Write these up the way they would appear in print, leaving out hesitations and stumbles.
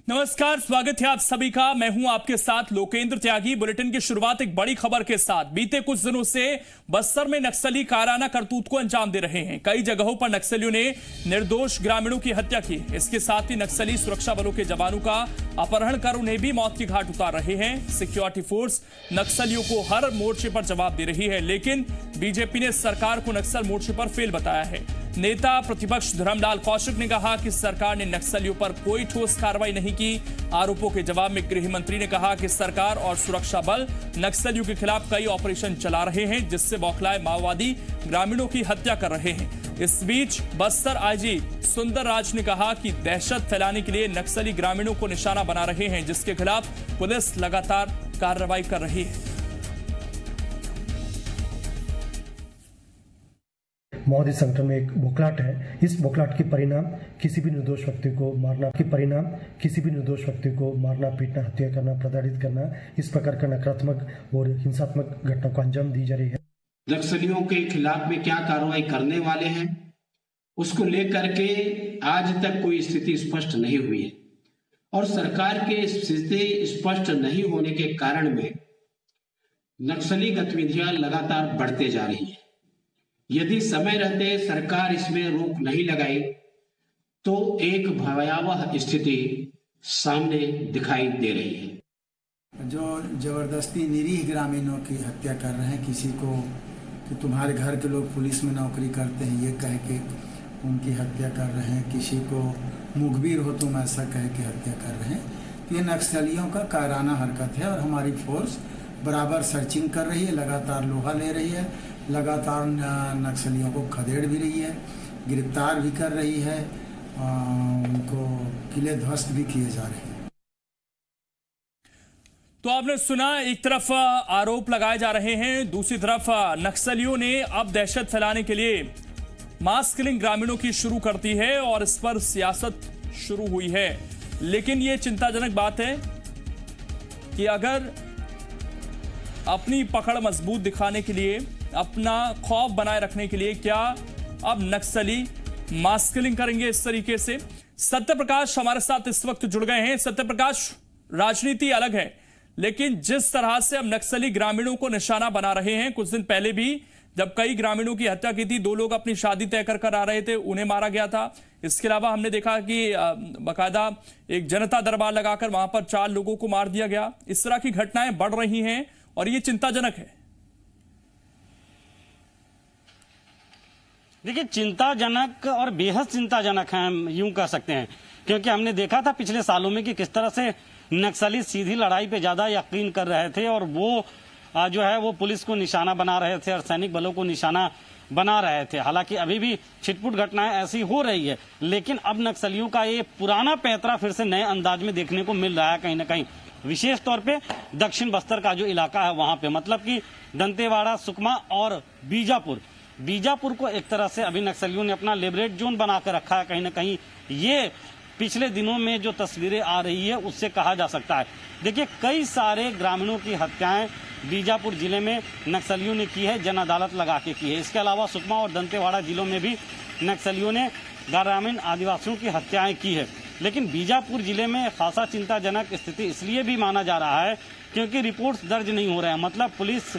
नमस्कार, स्वागत है आप सभी का। मैं हूं आपके साथ लोकेंद्र त्यागी। बुलेटिन की शुरुआत एक बड़ी खबर के साथ। बीते कुछ दिनों से बस्तर में नक्सली कायराना करतूत को अंजाम दे रहे हैं। कई जगहों पर नक्सलियों ने निर्दोष ग्रामीणों की हत्या की। इसके साथ ही नक्सली सुरक्षा बलों के जवानों का अपहरण कर उन्हें भी मौत की घाट उतार रहे हैं। सिक्योरिटी फोर्स नक्सलियों को हर मोर्चे पर जवाब दे रही है, लेकिन बीजेपी ने सरकार को नक्सल मोर्चे पर फेल बताया है। नेता प्रतिपक्ष धर्मलाल कौशिक ने कहा कि सरकार ने नक्सलियों पर कोई ठोस कार्रवाई नहीं की। आरोपों के जवाब में गृह मंत्री ने कहा कि सरकार और सुरक्षा बल नक्सलियों के खिलाफ कई ऑपरेशन चला रहे हैं, जिससे बौखलाए माओवादी ग्रामीणों की हत्या कर रहे हैं। इस बीच बस्तर आईजी सुंदर राज ने कहा कि दहशत फैलाने के लिए नक्सली ग्रामीणों को निशाना बना रहे हैं, जिसके खिलाफ पुलिस लगातार कार्रवाई कर रही है। माओवादी संगठन में एक बौखलाहट है। इस बौखलाहट के परिणाम किसी भी निर्दोष व्यक्ति को मारना पीटना, हत्या करना, प्रताड़ित करना, इस प्रकार का नकारात्मक और हिंसात्मक घटना को अंजाम दी जा रही है। नक्सलियों के खिलाफ में क्या कार्रवाई करने वाले हैं, उसको लेकर के आज तक कोई स्थिति स्पष्ट नहीं हुई है और सरकार के स्थिति स्पष्ट नहीं होने के कारण में नक्सली गतिविधियां लगातार बढ़ते जा रही है। यदि समय रहते सरकार इसमें रोक नहीं लगाई तो एक भयावह स्थिति सामने दिखाई दे रही है। जो जबरदस्ती निरीह ग्रामीणों की हत्या कर रहे हैं, किसी को कि तुम्हारे घर के लोग पुलिस में नौकरी करते हैं ये कह के उनकी हत्या कर रहे हैं, किसी को मुखबिर हो तुम ऐसा कह के हत्या कर रहे हैं, ये नक्सलियों का कायराना हरकत है। और हमारी फोर्स बराबर सर्चिंग कर रही है, लगातार लोहा ले रही है, लगातार नक्सलियों को खदेड़ भी रही है, गिरफ्तार भी कर रही है, उनको किले ध्वस्त भी किए जा रहे हैं। तो आपने सुना, एक तरफ आरोप लगाए जा रहे हैं, दूसरी तरफ नक्सलियों ने अब दहशत फैलाने के लिए मास किलिंग ग्रामीणों की शुरू कर दी है और इस पर सियासत शुरू हुई है। लेकिन यह चिंताजनक बात है कि अगर अपनी पकड़ मजबूत दिखाने के लिए, अपना खौफ बनाए रखने के लिए क्या अब नक्सली मास किलिंग करेंगे इस तरीके से? सत्यप्रकाश हमारे साथ इस वक्त जुड़ गए हैं। सत्यप्रकाश, राजनीति अलग है, लेकिन जिस तरह से अब नक्सली ग्रामीणों को निशाना बना रहे हैं, कुछ दिन पहले भी जब कई ग्रामीणों की हत्या की थी, 2 लोग अपनी शादी तय कर आ रहे थे, उन्हें मारा गया था। इसके अलावा हमने देखा कि बाकायदा एक जनता दरबार लगाकर वहां पर 4 लोगों को मार दिया गया। इस तरह की घटनाएं बढ़ रही हैं और ये चिंताजनक है। देखिए, चिंताजनक और बेहद चिंताजनक है, हम यूं कह सकते हैं, क्योंकि हमने देखा था पिछले सालों में कि किस तरह से नक्सली सीधी लड़ाई पे ज्यादा यकीन कर रहे थे और वो जो है वो पुलिस को निशाना बना रहे थे और सैनिक बलों को निशाना बना रहे थे। हालांकि अभी भी छिटपुट घटनाएं ऐसी हो रही है, लेकिन अब नक्सलियों का ये पुराना पैंतरा फिर से नए अंदाज में देखने को मिल रहा है कहीं ना कहीं, विशेष तौर पे दक्षिण बस्तर का जो इलाका है वहां पे, मतलब कि दंतेवाड़ा, सुकमा और बीजापुर को एक तरह से अभी नक्सलियों ने अपना लिबरेट जोन बनाकर रखा है कहीं ना कहीं। ये पिछले दिनों में जो तस्वीरें आ रही है उससे कहा जा सकता है। देखिए, कई सारे ग्रामीणों की हत्याएं बीजापुर जिले में नक्सलियों ने की है, जन अदालत लगा के की है। इसके अलावा सुकमा और दंतेवाड़ा जिलों में भी नक्सलियों ने ग्रामीण आदिवासियों की हत्याएं की है। लेकिन बीजापुर जिले में खासा चिंताजनक स्थिति इसलिए भी माना जा रहा है क्योंकि रिपोर्ट्स दर्ज नहीं हो रहे हैं। मतलब पुलिस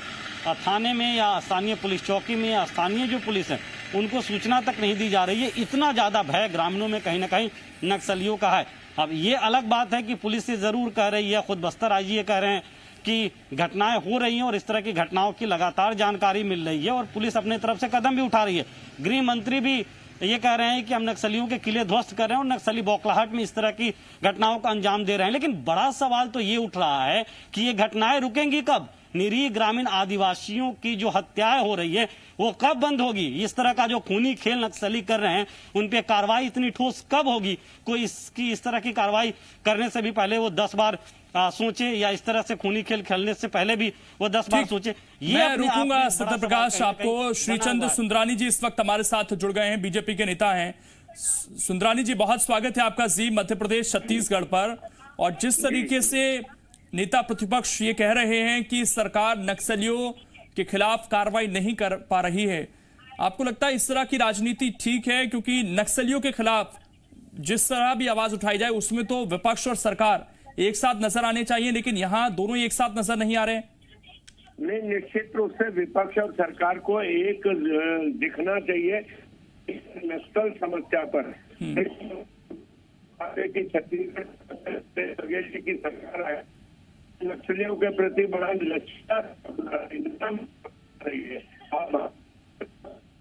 थाने में या स्थानीय पुलिस चौकी में या स्थानीय जो पुलिस है उनको सूचना तक नहीं दी जा रही है। इतना ज्यादा भय ग्रामीणों में कहीं ना कहीं नक्सलियों का है। अब ये अलग बात है कि पुलिस ये जरूर कह रही है, खुद बस्तर आईजी ये कह रहे हैं कि घटनाएं हो रही हैं और इस तरह की घटनाओं की लगातार जानकारी मिल रही है और पुलिस अपने तरफ से कदम भी उठा रही है। गृह मंत्री भी ये कह रहे हैं कि हम नक्सलियों के किले ध्वस्त कर रहे हैं और नक्सली बौखलाहट में इस तरह की घटनाओं का अंजाम दे रहे हैं। लेकिन बड़ा सवाल तो ये उठ रहा है कि ये घटनाएं रुकेंगी कब? निरीह ग्रामीण आदिवासियों की जो हत्याएं हो रही है वो कब बंद होगी? इस तरह का जो खूनी खेल नक्सली कर रहे हैं उन पे कार्रवाई इतनी ठोस कब होगी? कोई इस तरह की कार्रवाई करने से भी पहले वो 10 बार सोचे, या इस तरह से खूनी खेल खेलने से पहले भी वो 10 बार सोचे। मैं रुकूंगा सत्यप्रकाश आपको। श्रीचंद सुंदरानी जी इस वक्त हमारे साथ जुड़ गए हैं, बीजेपी के नेता हैं। सुंदरानी जी, बहुत स्वागत है आपका जी मध्य प्रदेश छत्तीसगढ़ पर। और जिस तरीके से नेता प्रतिपक्ष ये कह रहे हैं कि सरकार नक्सलियों के खिलाफ कार्रवाई नहीं कर पा रही है, आपको लगता है इस तरह की राजनीति ठीक है? क्योंकि नक्सलियों के खिलाफ जिस तरह भी आवाज उठाई जाए उसमें तो विपक्ष और सरकार एक साथ नजर आने चाहिए, लेकिन यहाँ दोनों ही एक साथ नजर नहीं आ रहे हैं। नहीं, निश्चित रूप से विपक्ष और सरकार को एक दिखना चाहिए नक्सल समस्या पर। कि छत्तीसगढ़ की सरकार है, नक्सलियों के प्रति बड़ा लचीला रही है।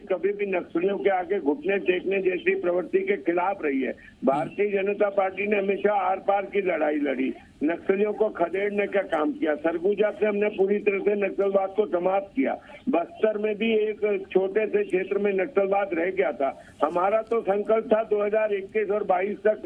कभी भी नक्सलियों के आगे घुटने टेकने जैसी प्रवृत्ति के खिलाफ रही है। भारतीय जनता पार्टी ने हमेशा आर पार की लड़ाई लड़ी, नक्सलियों को खदेड़ने का काम किया। सरगुजा से हमने पूरी तरह से नक्सलवाद को समाप्त किया। बस्तर में भी एक छोटे से क्षेत्र में नक्सलवाद रह गया था। हमारा तो संकल्प था 2021 और 22 तक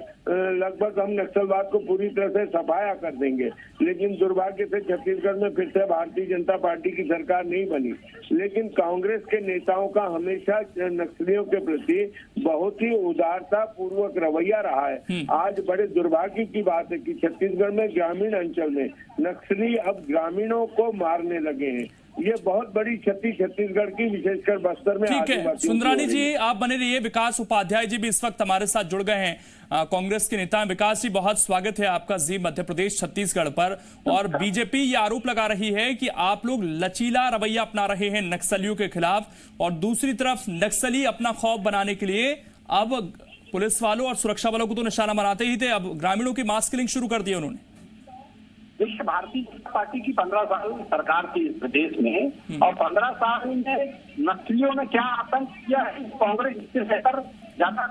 लगभग हम नक्सलवाद को पूरी तरह से सफाया कर देंगे, लेकिन दुर्भाग्य से छत्तीसगढ़ में फिर से भारतीय जनता पार्टी की सरकार नहीं बनी। लेकिन कांग्रेस के नेताओं का हमेशा नक्सलियों के प्रति बहुत ही उदारता पूर्वक रवैया रहा है। आज बड़े दुर्भाग्य की बात है कि छत्तीसगढ़ में ग्रामीण अंचल में नक्सली अब ग्रामीणों को मारने लगे हैं। ये बहुत बड़ी क्षति छत्तीसगढ़ की, विशेषकर बस्तर में। ठीक है सुंदरानी जी, आप बने रहिए। विकास उपाध्याय जी भी इस वक्त हमारे साथ जुड़ गए हैं, कांग्रेस के नेता। विकास जी, बहुत स्वागत है आपका जी मध्य प्रदेश छत्तीसगढ़ पर। और बीजेपी ये आरोप लगा रही है कि आप लोग लचीला रवैया अपना रहे हैं नक्सलियों के खिलाफ, और दूसरी तरफ नक्सली अपना खौफ बनाने के लिए अब पुलिस वालों और सुरक्षा बलों को तो निशाना बनाते ही थे, अब ग्रामीणों की मास किलिंग शुरू कर दी उन्होंने। देखिए, भारतीय जनता पार्टी की 15 साल सरकार थी इस प्रदेश में, और 15 साल में नक्सलियों ने क्या आतंक किया है, कांग्रेस इससे बेहतर ज्यादा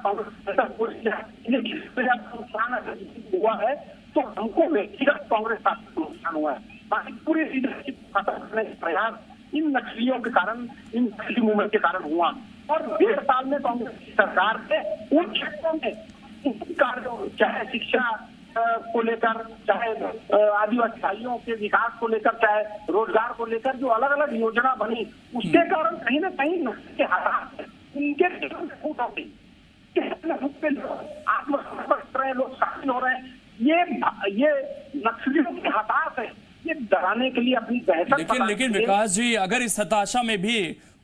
हुआ है। तो हमको व्यक्तिगत कांग्रेस पार्टी को नुकसान हुआ है, बाकी पूरी लीडरशिप खत्म करने का प्रयास इन नक्सलियों के कारण, इन नक्सली मूवमेंट के कारण हुआ। और 1.5 साल में कांग्रेस की सरकार ने उन क्षेत्रों में कार्य, चाहे शिक्षा को लेकर, चाहे आदिवासी भाइयों के विकास को लेकर, चाहे रोजगार को लेकर जो अलग अलग योजना बनी, उसके कारण कहीं ना कहीं के हालात उनके फूट हो गई, आत्मसमर्पण रहे लोग, शामिल हो रहे हैं। ये नक्सलियों के हताश है, ये डराने के लिए अपनी दहशत। लेकिन विकास जी, अगर इस हताशा में भी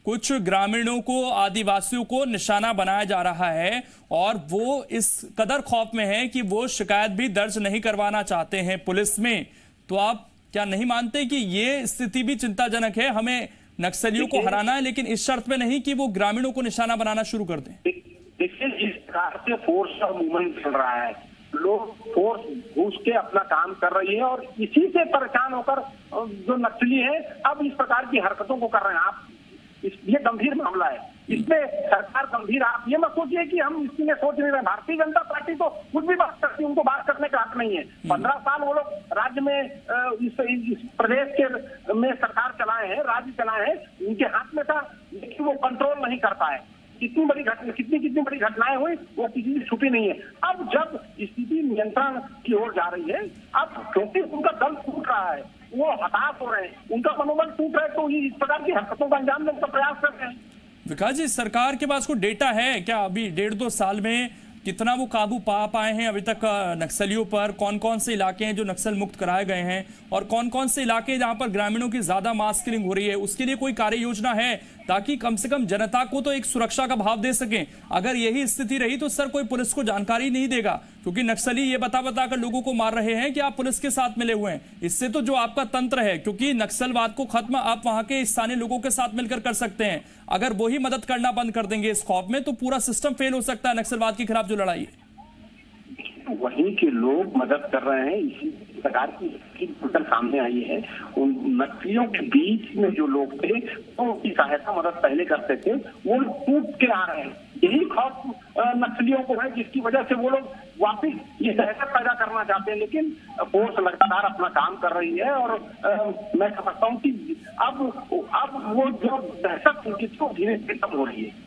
कुछ ग्रामीणों को, आदिवासियों को निशाना बनाया जा रहा है और वो इस कदर खौफ में है कि वो शिकायत भी दर्ज नहीं करवाना चाहते हैं पुलिस में, तो आप क्या नहीं मानते कि ये स्थिति भी चिंताजनक है? हमें नक्सलियों को हराना है, लेकिन इस शर्त पे नहीं कि वो ग्रामीणों को निशाना बनाना शुरू कर दें। देखिए, जिस प्रकार से फोर्स और मूवमेंट चल रहा है, लोग फोर्स घुस के अपना काम कर रही है, और इसी से परेशान होकर जो नक्सली है अब इस प्रकार की हरकतों को कर रहे हैं। आप ये गंभीर मामला है, इसमें सरकार गंभीर, आप ये मत सोचिए कि हम इसमें सोच नहीं रहे। भारतीय जनता पार्टी तो कुछ भी बात करती है, उनको बात करने का हक नहीं है। 15 साल वो लोग राज्य में इस प्रदेश के में सरकार चलाए हैं, राज्य चलाए हैं, उनके हाथ में था, लेकिन वो कंट्रोल नहीं कर पाए। कितनी बड़ी घटनाएं हुई, वो किसी की छुपी नहीं है। अब जब स्थिति नियंत्रण की ओर जा रही है, अब क्योंकि उनका दल टूट रहा है, वो हताश हो रहे हैं, उनका मनोबल टूट रहा है, तो इस प्रकार की हरकतों का अंजाम देने का प्रयास कर रहे हैं। विकास जी, सरकार के पास कोई डेटा है क्या अभी 1.5-2 साल में कितना वो काबू पा पाए हैं अभी तक नक्सलियों पर? कौन कौन से इलाके हैं जो नक्सल मुक्त कराए गए हैं, और कौन कौन से इलाके जहां पर ग्रामीणों की ज्यादा मास किलिंग हो रही है? उसके लिए कोई कार्य योजना है ताकि कम से कम जनता को तो एक सुरक्षा का भाव दे सकें? अगर यही स्थिति रही तो सर कोई पुलिस को जानकारी नहीं देगा, क्योंकि नक्सली ये बता कर लोगों को मार रहे हैं कि आप पुलिस के साथ मिले हुए हैं। इससे तो जो आपका तंत्र है, क्योंकि नक्सलवाद को खत्म आप वहां के स्थानीय लोगों के साथ मिलकर कर सकते हैं, अगर वो ही मदद करना बंद कर देंगे इस खौफ में, तो पूरा सिस्टम फेल हो सकता है नक्सलवाद के खिलाफ जो लड़ाई है। वहीं के लोग मदद कर रहे हैं, इसी प्रकार की सामने आई है। उन नक्सलियों के बीच में जो लोग थे वो उनकी सहायता मदद पहले करते थे, वो टूट के आ रहे हैं। यही खौफ नक्सलियों को है, जिसकी वजह से वो लोग वापिस ये दहशत पैदा करना चाहते हैं। लेकिन फोर्स लगातार अपना काम कर रही है, और मैं समझता हूँ कि अब वो जो दहशत उनकी धीरे धीरे कम हो रही है।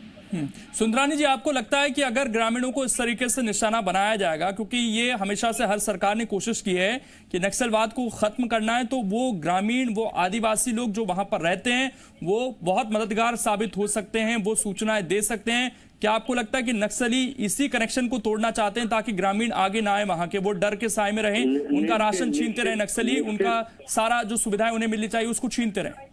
सुंदरानी जी, आपको लगता है कि अगर ग्रामीणों को इस तरीके से निशाना बनाया जाएगा, क्योंकि ये हमेशा से हर सरकार ने कोशिश की है कि नक्सलवाद को खत्म करना है, तो वो ग्रामीण, वो आदिवासी लोग जो वहां पर रहते हैं वो बहुत मददगार साबित हो सकते हैं, वो सूचनाएं दे सकते हैं। क्या आपको लगता है कि नक्सली इसी कनेक्शन को तोड़ना चाहते हैं ताकि ग्रामीण आगे ना आए वहां के, वो डर के साए में रहें, उनका राशन छीनते रहे नक्सली, उनका सारा जो सुविधाएं उन्हें मिलनी चाहिए उसको छीनते रहे?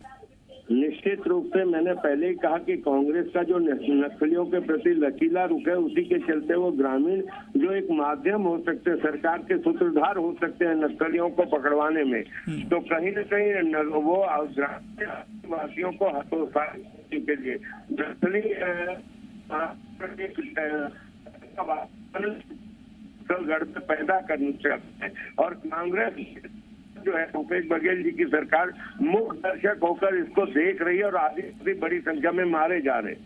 निश्चित रूप से मैंने पहले ही कहा कि कांग्रेस का जो नक्सलियों के प्रति लचीला रुख है, उसी के चलते वो ग्रामीण जो एक माध्यम हो सकते हैं, सरकार के सूत्रधार हो सकते हैं नक्सलियों को पकड़वाने में, तो कहीं न कहीं वो ग्रामीणवासियों को हतोत्साहित करने के लिए नक्सली गढ़ में पैदा करना चाहते हैं। और कांग्रेस जो है भूपेश बघेल जी की सरकार मुख्य दर्शक होकर इसको देख रही है और आधी बड़ी संख्या में मारे जा रहे हैं।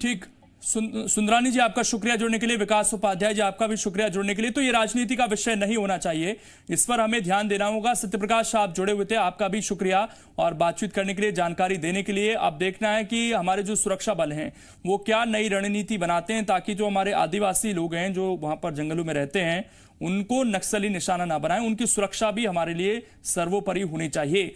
ठीक, सुंदरानी जी आपका शुक्रिया जुड़ने के लिए, विकास उपाध्याय जी आपका भी शुक्रिया जुड़ने के लिए। तो ये राजनीति का विषय नहीं होना चाहिए, इस पर हमें ध्यान देना होगा। सत्यप्रकाश आप जुड़े हुए थे, आपका भी शुक्रिया और बातचीत करने के लिए, जानकारी देने के लिए। अब देखना है कि हमारे जो सुरक्षा बल हैं वो क्या नई रणनीति बनाते हैं ताकि जो हमारे आदिवासी लोग हैं जो वहां पर जंगलों में रहते हैं उनको नक्सली निशाना ना बनाएं। उनकी सुरक्षा भी हमारे लिए सर्वोपरि होनी चाहिए।